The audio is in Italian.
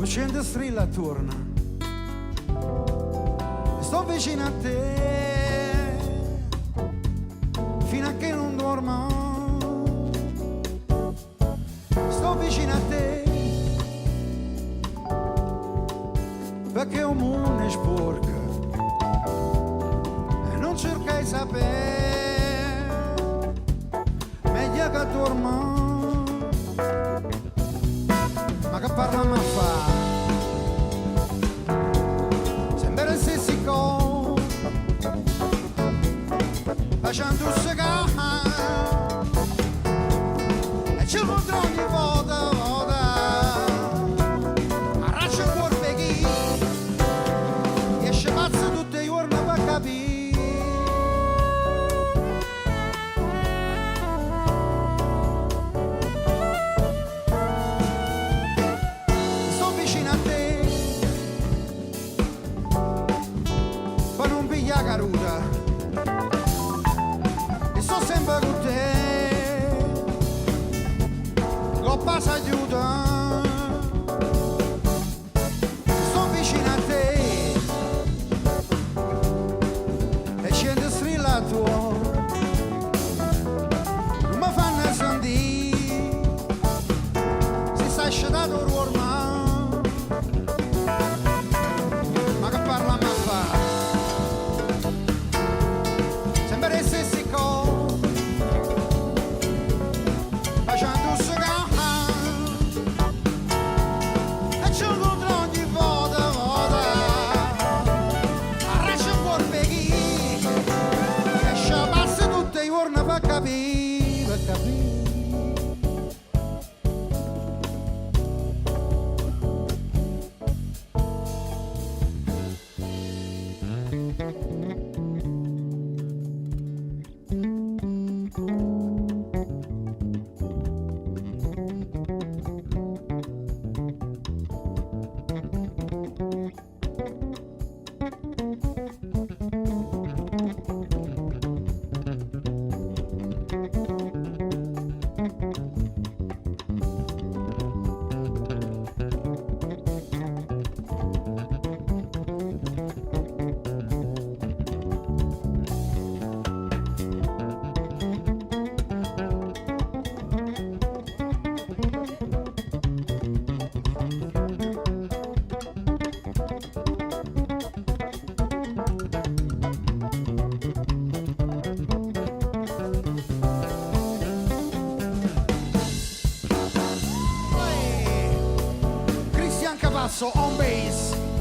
Scende strilla attorno e sto vicino a te fino a che non dormo. Sto vicino a te perché un mondo è sporco e non cercai sapere meglio che dormo. Ma che parliamo a fare? Facendo un segare e c'è il contro ogni volta arraccia un cuore chi esce pazzo tutte i giorni per capire. Sto vicino a te per non pigliare caruta. Sempre con te, lo passa aiuta, sto vicino a te e scende strilla tuo, non mi fanno sentire, si sta scedato l'orma, ma che parla a fa, sempre le stesse cose. On bass.